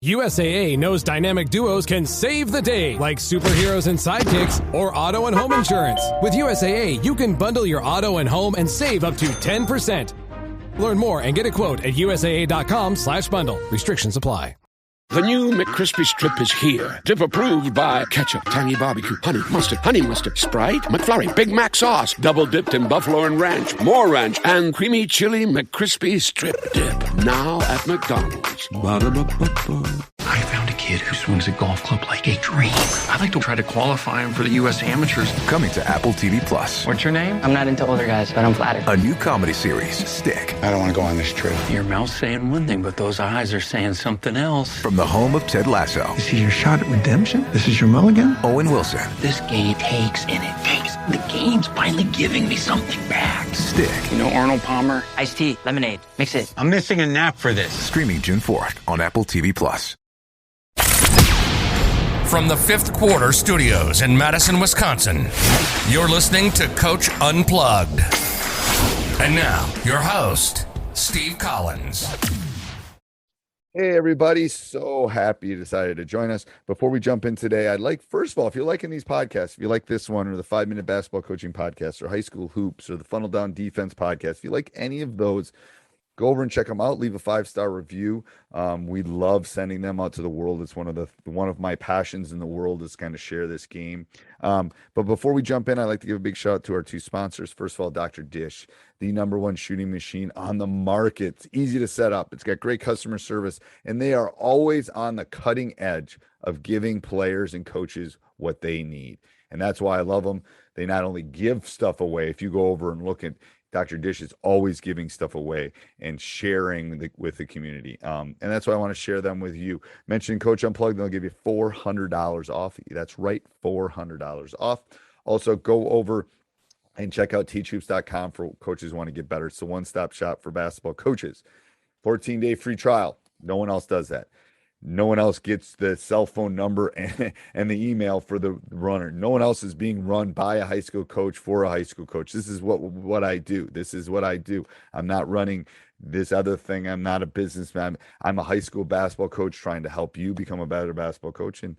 USAA knows dynamic duos can save the day, like superheroes and sidekicks or auto and home insurance. With USAA, you can bundle your auto and home and save up to 10%. Learn more and get a quote at USAA.com/bundle. Restrictions apply. The new McCrispy Strip is here. Dip approved by ketchup, tangy barbecue, honey mustard, Sprite, McFlurry, Big Mac sauce, double dipped in buffalo and ranch, more ranch, and creamy chili McCrispy Strip Dip. Now at McDonald's. Ba-da-ba-ba-ba. I found a kid who swings a golf club like a dream. I'd like to try to qualify him for the U.S. Amateurs. Coming to Apple TV Plus. What's your name? I'm not into older guys, but I'm flattered. A new comedy series, Stick. I don't want to go on this trip. Your mouth's saying one thing, but those eyes are saying something else. From the home of Ted Lasso. This is your shot at redemption? This is your mulligan? Owen Wilson. This game takes and it takes. The game's finally giving me something back. Stick. You know Arnold Palmer? Iced tea, lemonade, mix it. I'm missing a nap for this. Streaming June 4th on Apple TV Plus. From the Fifth Quarter Studios in Madison, Wisconsin, you're listening to Coach Unplugged. And now, your host, Steve Collins. Hey, everybody. So happy you decided to join us. Before we jump in today, I'd like, first of all, if you're liking these podcasts, if you like this one or the 5-Minute Basketball Coaching Podcast or High School Hoops or the Funnel Down Defense Podcast, if you like any of those, go over and check them out. Leave a 5-star review. We love sending them out to the world. It's one of my passions in the world is kind of share this game. But before we jump in, I'd like to give a big shout out to our two sponsors. First of all, Dr. Dish, the #1 shooting machine on the market. It's easy to set up. It's got great customer service, and they are always on the cutting edge of giving players and coaches what they need. And that's why I love them. They not only give stuff away. If you go over and look at Dr. Dish is always giving stuff away and sharing with the community. And that's why I want to share them with you. Mention Coach Unplugged, they'll give you $400 off. That's right, $400 off. Also, go over and check out teachhoops.com for coaches who want to get better. It's the one-stop shop for basketball coaches. 14-day free trial. No one else does that. No one else gets the cell phone number and the email for the runner. No one else is being run by a high school coach for a high school coach. This is what I do. This is what I do. I'm not running this other thing. I'm not a businessman. I'm a high school basketball coach trying to help you become a better basketball coach. And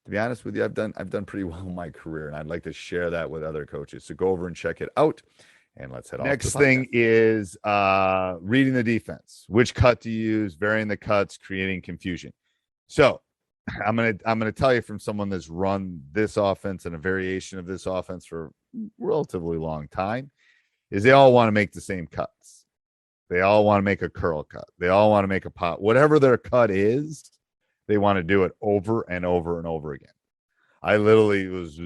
to be honest with you, I've done pretty well in my career, and I'd like to share that with other coaches. So go over and check it out. And let's head on. Next thing is reading the defense. Which cut to use, varying the cuts, creating confusion. So I'm gonna tell you from someone that's run this offense and a variation of this offense for a relatively long time, is they all want to make the same cuts. They all want to make a curl cut. They all want to make a pop. Whatever their cut is, they want to do it over and over and over again. I literally was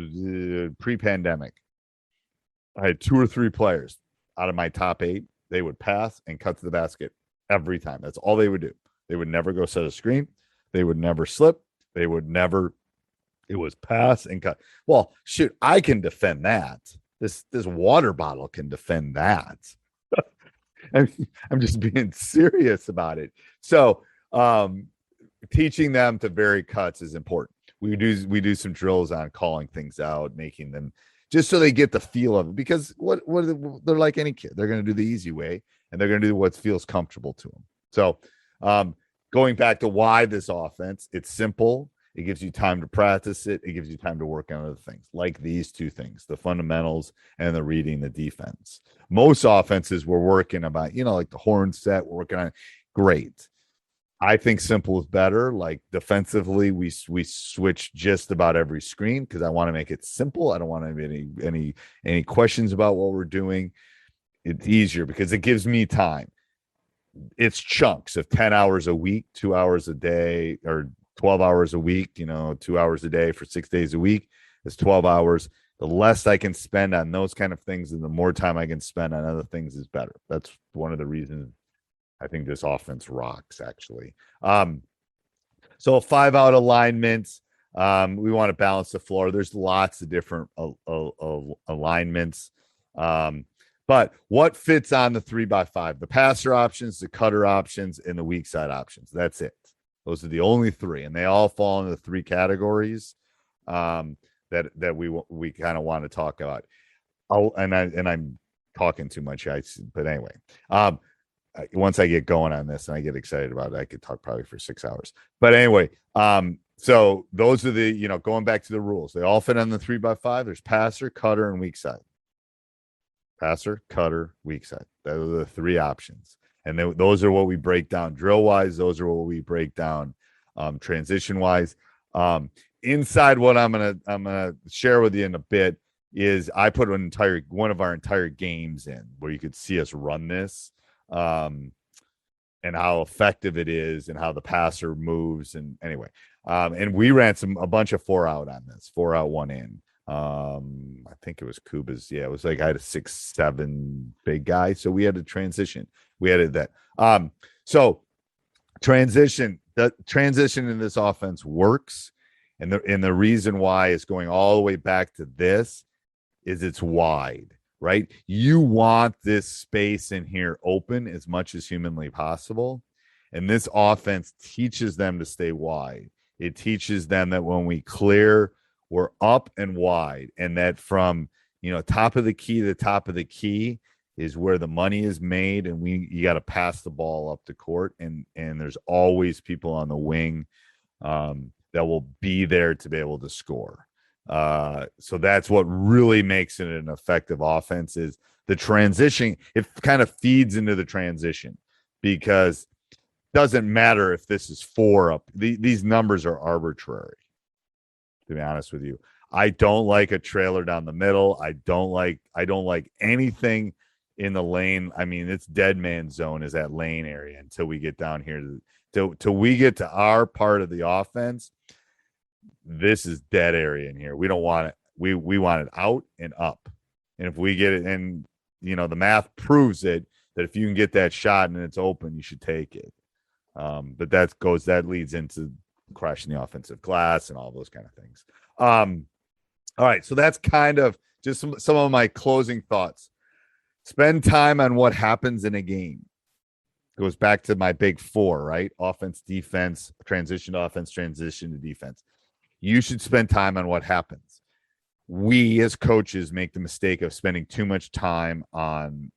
pre-pandemic. I had 2 or 3 players out of my top 8. They would pass and cut to the basket every time. That's all they would do. They would never go set a screen. They would never slip. It was pass and cut. Well, shoot, I can defend that. This water bottle can defend that. I'm just being serious about it. So teaching them to vary cuts is important. We do some drills on calling things out, making them just so they get the feel of it, because what they're like any kid. They're going to do the easy way, and they're going to do what feels comfortable to them. So going back to why this offense, it's simple. It gives you time to practice it. It gives you time to work on other things like these 2 things, the fundamentals and the reading the defense. Most offenses we're working about, like the horn set, we're working on. Great. I think simple is better. Like defensively, we switch just about every screen because I want to make it simple. I don't want to have any questions about what we're doing. It's easier because it gives me time. It's chunks of 10 hours a week, 2 hours a day, or 12 hours a week, 2 hours a day for 6 days a week. It's 12 hours. The less I can spend on those kind of things and the more time I can spend on other things is better. That's one of the reasons I think this offense rocks, actually. So 5-out alignments. We want to balance the floor. There's lots of different alignments. But what fits on the 3x5? The passer options, the cutter options, and the weak side options. That's it. Those are the only 3, and they all fall into 3 categories that we kind of want to talk about. I'm talking too much, but anyway. once I get going on this and I get excited about it, I could talk probably for 6 hours. But anyway, so those are the, going back to the rules. They all fit on the 3x5. There's passer, cutter, and weak side. Passer, cutter, weak side. Those are the three options. And those are what we break down drill wise. Those are what we break down transition wise. Inside what I'm gonna share with you in a bit is I put one of our entire games in where you could see us run this, and how effective it is and how the passer moves. And anyway, and we ran a bunch of 4-out on this, 4-out, 1 in. I think it was Kuba's. Yeah, it was like I had a 6'7" big guy, so we had to transition. We added that. So the transition in this offense works, and the reason why is going all the way back to this is it's wide, right? You want this space in here open as much as humanly possible, and this offense teaches them to stay wide. It teaches them that when we clear, we're up and wide, and that from top of the key to top of the key is where the money is made, and you got to pass the ball up the court, and there's always people on the wing that will be there to be able to score. So that's what really makes it an effective offense is the transition. It kind of feeds into the transition because it doesn't matter if this is 4 up. These numbers are arbitrary, to be honest with you. I don't like a trailer down the middle. I don't like anything in the lane. I mean, it's dead man zone is that lane area until we get down here till we get to our part of the offense. This is dead area in here. We don't want it. We want it out and up. And if we get it, and the math proves it, that if you can get that shot and it's open, you should take it. But that leads into crashing the offensive glass and all those kind of things. All right, so that's kind of just some of my closing thoughts. Spend time on what happens in a game. Goes back to my big 4, right? Offense, defense, transition to offense, transition to defense. You should spend time on what happens. We as coaches make the mistake of spending too much time on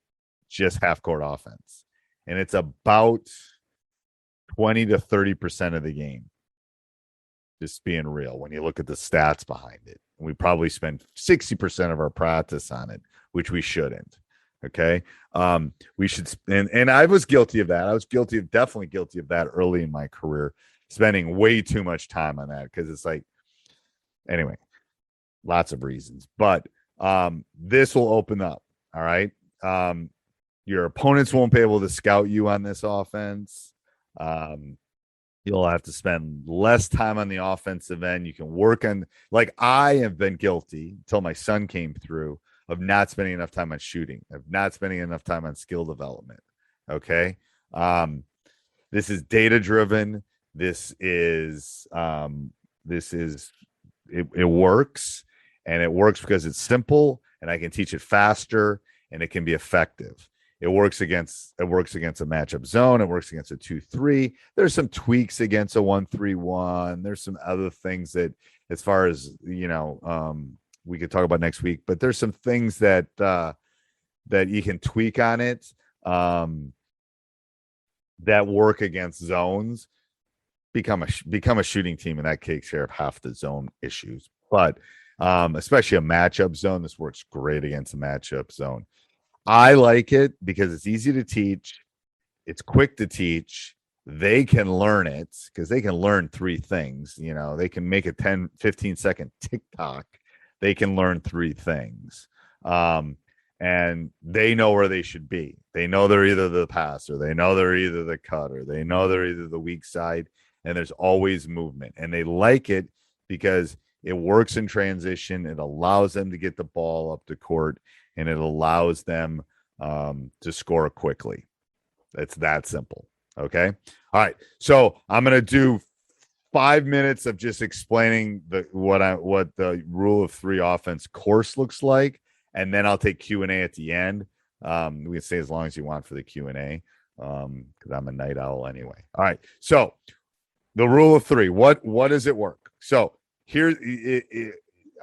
just half-court offense. And it's about 20 to 30% of the game. Just being real, when you look at the stats behind it. We probably spend 60% of our practice on it, which we shouldn't. Okay. We should, and I was guilty of that. I was definitely guilty of that early in my career, spending way too much time on that because it's like, anyway, lots of reasons. But this will open up. All right. Your opponents won't be able to scout you on this offense. You'll have to spend less time on the offensive end. You can work on, like I have been guilty until my son came through, of not spending enough time on shooting, of not spending enough time on skill development. Okay. This is data driven. It works, and it works because it's simple and I can teach it faster and it can be effective. It works against a matchup zone. It works against a 2-3. There's some tweaks against a 1-3-1. There's some other things that, as far as we could talk about next week. But there's some things that you can tweak on it that work against zones. Become a shooting team, and that takes care of half the zone issues. But especially a matchup zone, this works great against a matchup zone. I like it because it's easy to teach. It's quick to teach. They can learn it because they can learn 3 things. They can make a 10, 15-second TikTok. They can learn 3 things. And they know where they should be. They know they're either the passer. They know they're either the cutter. They know they're either the weak side. And there's always movement. And they like it because it works in transition. It allows them to get the ball up the court, and it allows them to score quickly. It's that simple. Okay. All right. So I'm going to do 5 minutes of just explaining what the rule of 3 offense course looks like. And then I'll take Q&A at the end. We can stay as long as you want for the Q&A because I'm a night owl anyway. All right. So the rule of 3, what does it work? So here,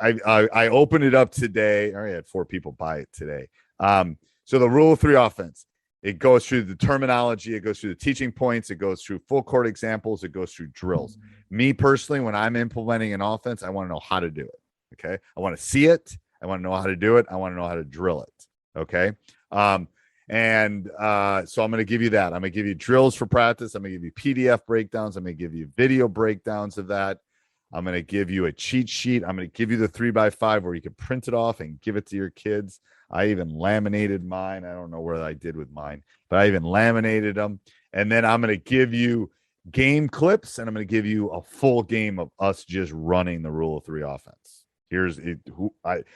I opened it up today. I already had 4 people buy it today. So the rule of 3 offense, It goes through the terminology. It goes through the teaching points. It goes through full court examples. It goes through drills. Me personally, when I'm implementing an offense, I want to know how to do it. Okay. I want to see it. I want to know how to do it. I want to know how to drill it. Okay. So I'm going to give you that. I'm going to give you drills for practice. I'm going to give you PDF breakdowns. I'm going to give you video breakdowns of that. I'm going to give you a cheat sheet. I'm going to give you the 3x5 where you can print it off and give it to your kids. I even laminated mine. I don't know what I did with mine, but I even laminated them. And then I'm going to give you game clips, and I'm going to give you a full game of us just running the rule of 3 offense. Here's it.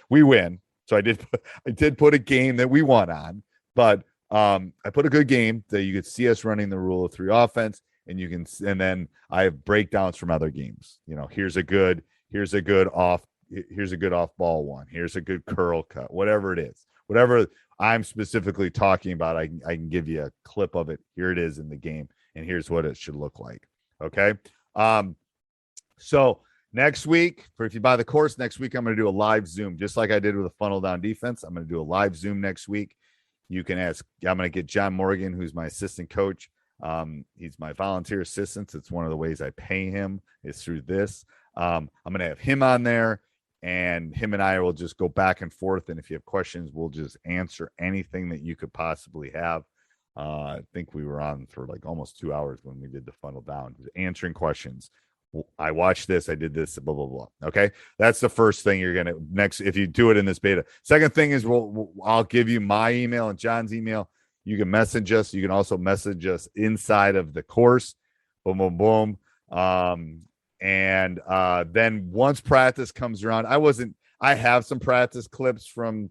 We win. So I did put a game that we won on, but I put a good game that you could see us running the rule of 3 offense, and then I have breakdowns from other games. Here's a good off ball one. Here's a good curl cut, whatever it is, whatever I'm specifically talking about. I can give you a clip of it. Here it is in the game, and here's what it should look like. Okay. So next week, if you buy the course, next week, I'm going to do a live Zoom, just like I did with a funnel down defense. I'm going to do a live Zoom next week. You can ask, I'm going to get John Morgan, who's my assistant coach. He's my volunteer assistant. It's one of the ways I pay him is through this. I'm going to have him on there, and him and I will just go back and forth. And if you have questions, we'll just answer anything that you could possibly have. I think we were on for like almost 2 hours when we did the funnel down, answering questions. I watched this, I did this, blah, blah, blah. Okay. That's the first thing you're going to next, if you do it in this beta. Second thing is I'll give you my email and John's email. You can message us. You can also message us inside of the course. Boom, boom, boom. And then once practice comes around, I have some practice clips from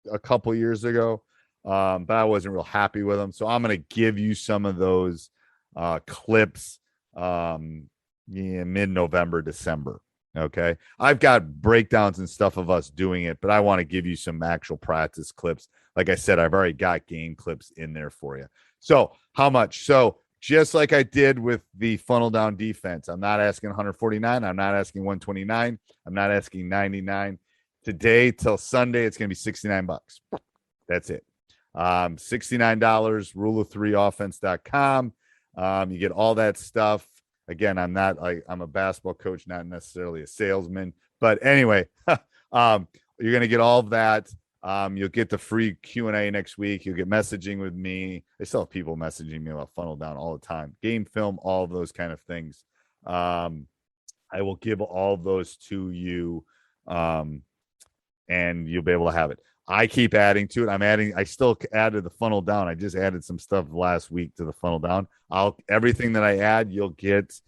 a couple years ago, but I wasn't real happy with them. So I'm going to give you some of those clips mid-November, December. Okay. I've got breakdowns and stuff of us doing it, but I want to give you some actual practice clips. Like I said, I've already got game clips in there for you. So how much? So just like I did with the funnel down defense, I'm not asking 149. I'm not asking 129. I'm not asking 99. Today till Sunday, it's going to be $69. That's it. $69, rule3offense.com. You get all that stuff. Again, I'm a basketball coach, not necessarily a salesman, but anyway, you're going to get all of that. You'll get the free Q&A next week. You'll get messaging with me. I still have people messaging me about funnel down all the time, game film, all of those kind of things. I will give all of those to you. And you'll be able to have it. I keep adding to it. I still added the funnel down. I just added some stuff last week to the funnel down. Everything that I add, you'll get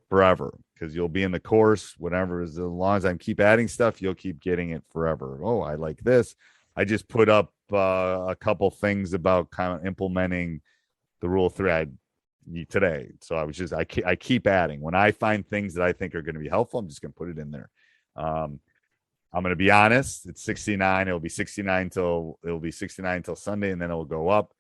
forever because you'll be in the course, whatever. As long as I keep adding stuff, you'll keep getting it forever. Oh, I like this. I just put up a couple things about kind of implementing the rule of 3 today. So I keep adding. When I find things that I think are going to be helpful, I'm just going to put it in there. I'm going to be honest. It's 69. It'll be 69 till Sunday, and then it'll go up.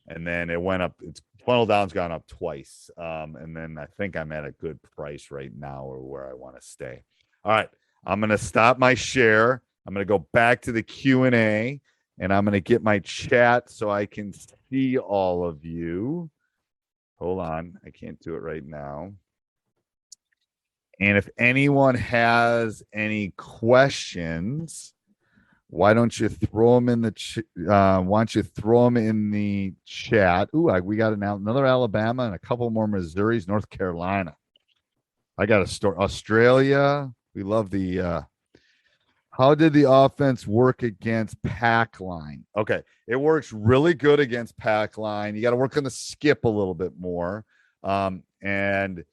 And then it went up. It's funnel down's gone up twice. And then I think I'm at a good price right now, or where I want to stay. All right. I'm going to stop my share. I'm going to go back to the Q&A, and I'm going to get my chat so I can see all of you. Hold on. I can't do it right now. And if anyone has any questions, why don't you throw them in the chat? Ooh, we got another Alabama and a couple more Missouris, North Carolina. I got a story. Australia. We love the how did the offense work against pack line? Okay, it works really good against pack line. You got to work on the skip a little bit more. And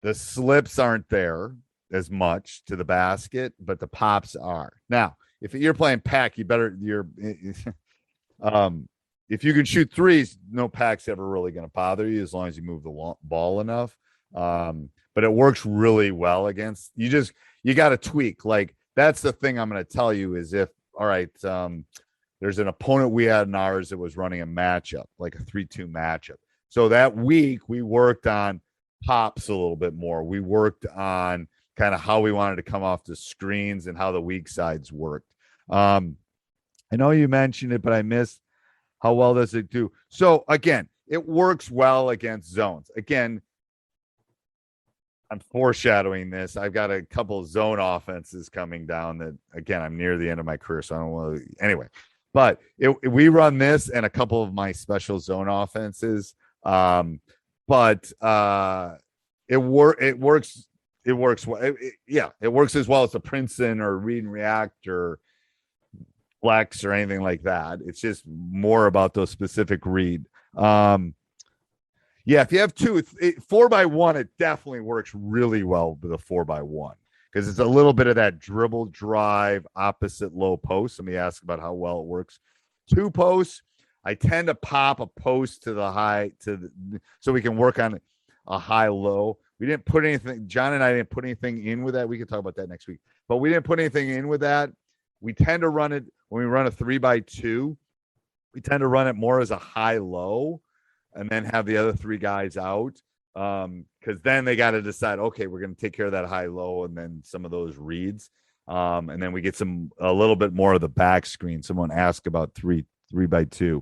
the slips aren't there as much to the basket, but the pops are. Now, if you're playing pack, if you can shoot threes, no pack's ever really going to bother you as long as you move the ball enough. But it works really well against you. Got to tweak. Like, that's the thing I'm going to tell you is there's an opponent we had in ours that was running a matchup, like a 3-2 matchup. So that week we worked on pops a little bit more. We worked on kind of how we wanted to come off the screens and how the weak sides worked. I know you mentioned it, but I missed How well does it do? So again, it works well against zones. Again, I'm foreshadowing this. I've got a couple of zone offenses coming down that, again, I'm near the end of my career, so I don't want to. Anyway, but we run this and a couple of my special zone offenses. But it works. It works well. It works as well as a Princeton or read and react or flex or anything like that. It's just more about those specific read. If you have 4x1, it definitely works really well with a 4x1 because it's a little bit of that dribble drive opposite low post. Let me ask about how well it works. 2 posts, I tend to pop a post to the high so we can work on a high low. We didn't put anything. John and I didn't put anything in with that. We can talk about that next week. But we didn't put anything in with that. We tend to run it when we run a 3x2. We tend to run it more as a high low. And then have the other 3 guys out because then they got to decide, okay, we're going to take care of that high low and then some of those reads. And then we get a little bit more of the back screen. Someone asked about 3x2.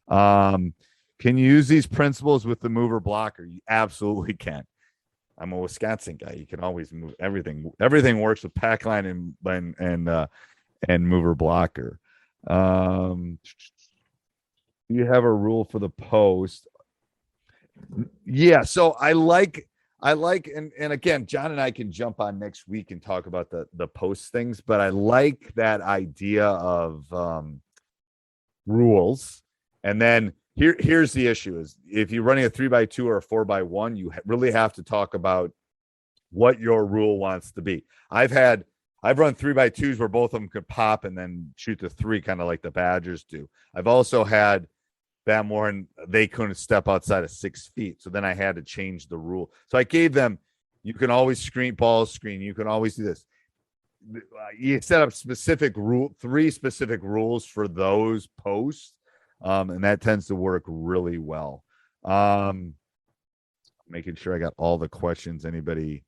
Can you use these principles with the mover blocker? You absolutely can. I'm a Wisconsin guy. You can always move everything. Everything works with pack line and mover blocker. You have a rule for the post. Yeah, so I like, and again, John and I can jump on next week and talk about the post things, but I like that idea of rules. And then here's the issue: is if you're running a 3x2 or a 4x1, you really have to talk about what your rule wants to be. I've run 3x2s where both of them could pop and then shoot the 3, kind of like the Badgers do. I've also had that more, and they couldn't step outside of 6 feet. So then I had to change the rule. So I gave them, you can always screen. You can always do this. You set up 3 specific rules for those posts. And that tends to work really well. Making sure I got all the questions. Anybody?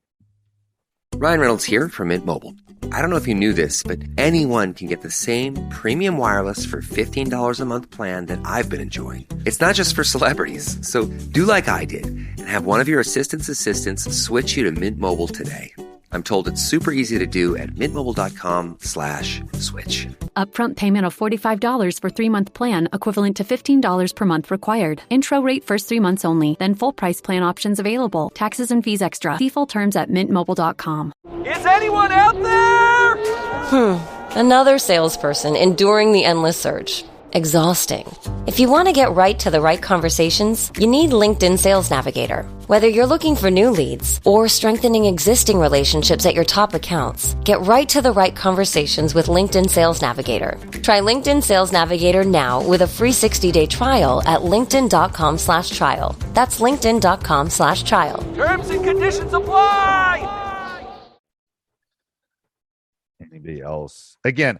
Ryan Reynolds here from Mint Mobile. I don't know if you knew this, but anyone can get the same premium wireless for $15 a month plan that I've been enjoying. It's not just for celebrities. So do like I did and have one of your assistants switch you to Mint Mobile today. I'm told it's super easy to do at mintmobile.com/switch. Upfront payment of $45 for 3-month plan, equivalent to $15 per month required. Intro rate first 3 months only, then full price plan options available. Taxes and fees extra. See full terms at mintmobile.com. Is anyone out there? Another salesperson enduring the endless search. Exhausting. If you want to get right to the right conversations, you need LinkedIn Sales Navigator. Whether you're looking for new leads or strengthening existing relationships at your top accounts, get right to the right conversations with LinkedIn Sales Navigator. Try LinkedIn Sales Navigator now with a free 60-day trial at linkedin.com/trial. That's linkedin.com/trial. Terms and conditions apply! Anybody else? Again,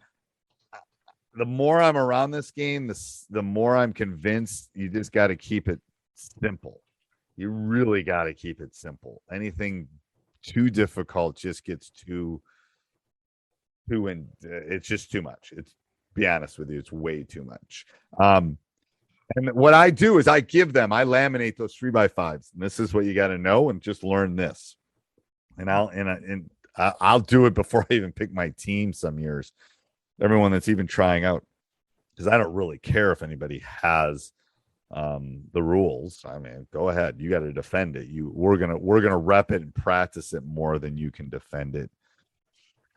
the more I'm around this game, the more I'm convinced you just got to keep it simple. You really got to keep it simple. Anything too difficult just gets it's just too much. It's, be honest with you, it's way too much. And what I do is I laminate those 3x5s. And this is what you got to know, and just learn this. And I'll do it before I even pick my team some years. Everyone that's even trying out, because I don't really care if anybody has the rules. I mean, go ahead. You got to defend it. We're gonna rep it and practice it more than you can defend it.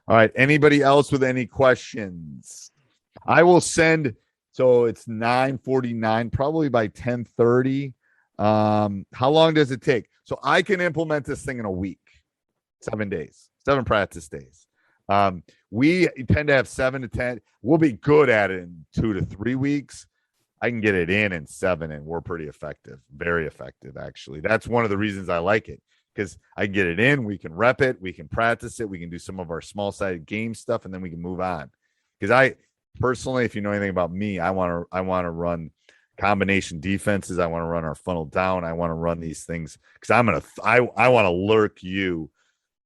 All right. Anybody else with any questions? I will send. So it's 9:49, probably by 10:30. How long does it take? So I can implement this thing in a week, 7 days, 7 practice days. We tend to have 7 to 10. We'll be good at it in 2 to 3 weeks. I can get it in 7, and we're pretty effective, very effective, actually. That's one of the reasons I like it, because I can get it in. We can rep it. We can practice it. We can do some of our small-sided game stuff, and then we can move on. Because I personally, if you know anything about me, I want to run combination defenses. I want to run our funnel down. I want to run these things because I want to lurk you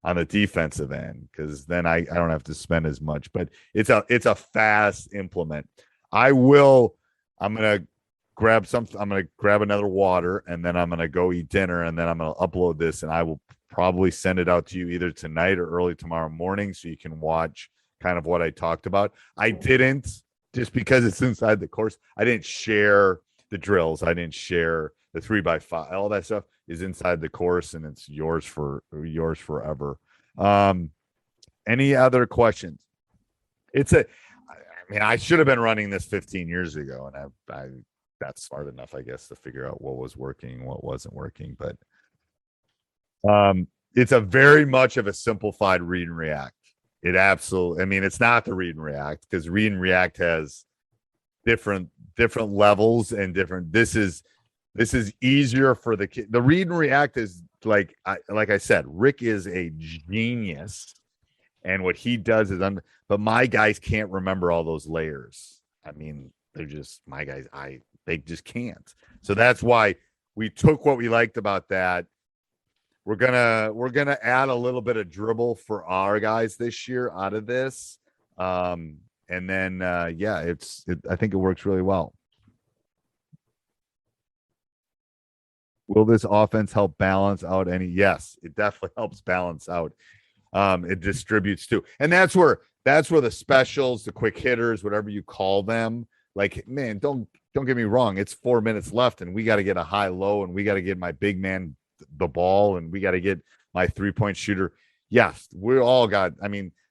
on the defensive end, because then I don't have to spend as much. But it's a fast implement. I'm gonna grab something. I'm going to grab another water, and then I'm going to go eat dinner, and then I'm going to upload this, and I will probably send it out to you either tonight or early tomorrow morning so you can watch kind of what I talked about. I didn't, just because it's inside the course, I didn't share the drills. I didn't share the 3x5. All that stuff is inside the course, and it's yours forever. Any other questions? I should have been running this 15 years ago, and I that's smart enough, I guess, to figure out what was working, what wasn't working. But it's a very much of a simplified read and react. It absolutely, it's not the read and react, because read and react has different levels and different. This is easier for the kid. The read and react is like I said, Rick is a genius, and what he does is but my guys can't remember all those layers. They're just my guys. They just can't. So that's why we took what we liked about that. We're gonna add a little bit of dribble for our guys this year out of this, and then I think it works really well. Will this offense help balance out any? Yes, it definitely helps balance out. It distributes too, and that's where the specials, the quick hitters, whatever you call them. Like, man, don't get me wrong. It's 4 minutes left, and we got to get a high low, and we got to get my big man the ball, and we got to get my 3-point shooter. Yes, we all got.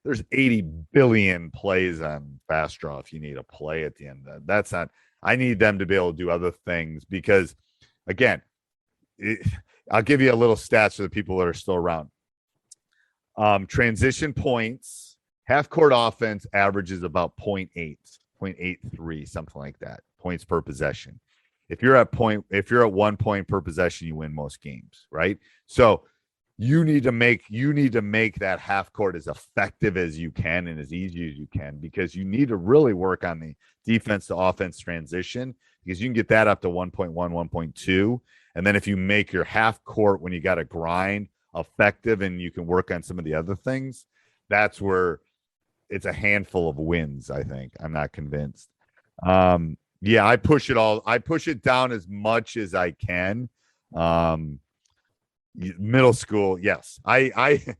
There's 80 billion plays on fast draw. If you need a play at the end, that's not. I need them to be able to do other things because, again, I'll give you a little stats for the people that are still around. Transition points, half court offense averages about 0.83, something like that, points per possession. If you're at 1 point per possession, you win most games, right? So you need to make that half court as effective as you can and as easy as you can, because you need to really work on the defense to offense transition, because you can get that up to 1.1, 1.2. And then if you make your half court when you got to grind effective and you can work on some of the other things, that's where it's a handful of wins, I think. I'm not convinced. I push it down as much as I can. Middle school, yes. I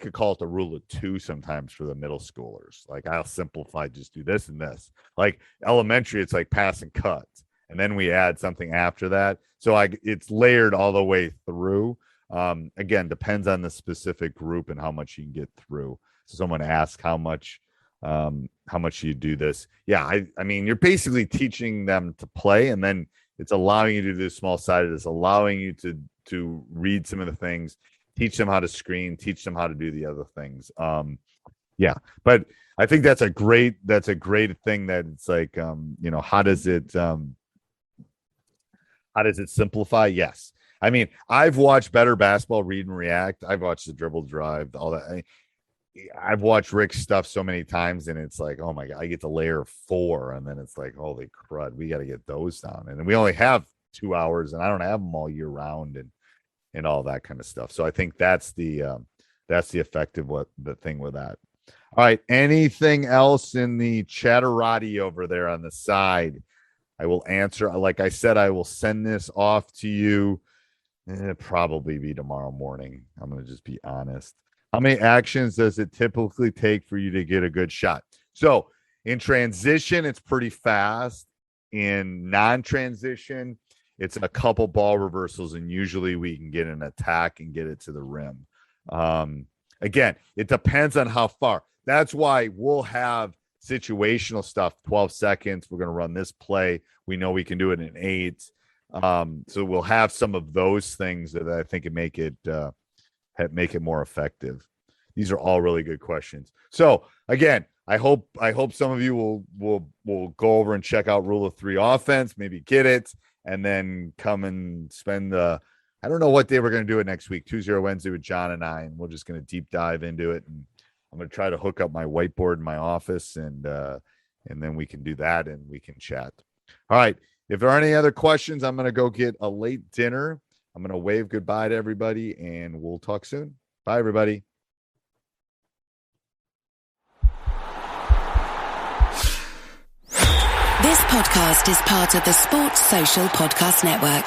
could call it the rule of 2 sometimes for the middle schoolers. Like, I'll simplify, just do this and this. Like elementary, it's like pass and cut, and then we add something after that. So it's layered all the way through. Again, depends on the specific group and how much you can get through. So someone asked how much you do this. Yeah, you're basically teaching them to play, and then it's allowing you to do small-sided. It's allowing you to read some of the things, teach them how to screen, teach them how to do the other things. But I think that's a great thing that it's like, how does it simplify? Yes. I've watched better basketball, read and react. I've watched the dribble drive, all that. I've watched Rick's stuff so many times, and it's like, oh my God, I get to layer 4, and then it's like, holy crud, we got to get those down. And we only have 2 hours, and I don't have them all year round and all that kind of stuff. So I think that's the effective the thing with that. All right. Anything else in the chatterati over there on the side? I will answer. Like I said, I will send this off to you. It'll probably be tomorrow morning. I'm going to just be honest. How many actions does it typically take for you to get a good shot? So in transition, it's pretty fast. In non-transition, it's a couple ball reversals, and usually we can get an attack and get it to the rim. Again, it depends on how far. That's why we'll have situational stuff, 12 seconds. We're going to run this play. We know we can do it in 8. So we'll have some of those things that I think make it more effective. These are all really good questions. So again, I hope some of you will go over and check out Rule of 3 offense, maybe get it, and then come and spend I don't know what day we're going to do it next week, Tuesday or Wednesday with John and I, and we're just going to deep dive into it. And I'm going to try to hook up my whiteboard in my office, and then we can do that and we can chat. All right. If there are any other questions, I'm going to go get a late dinner. I'm going to wave goodbye to everybody, and we'll talk soon. Bye, everybody. This podcast is part of the Sports Social Podcast Network.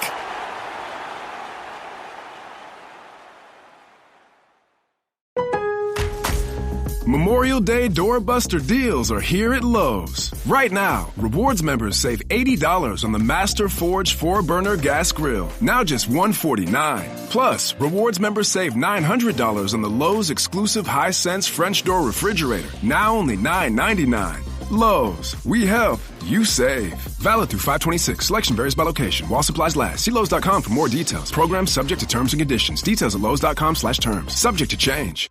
Memorial Day doorbuster deals are here at Lowe's. Right now, rewards members save $80 on the Master Forge 4-burner gas grill, now just $149. Plus, rewards members save $900 on the Lowe's exclusive Hisense French door refrigerator, now only $999. Lowe's, we help, you save. Valid through 5/26. Selection varies by location. While supplies last. See Lowe's.com for more details. Program subject to terms and conditions. Details at Lowe's.com/terms. Subject to change.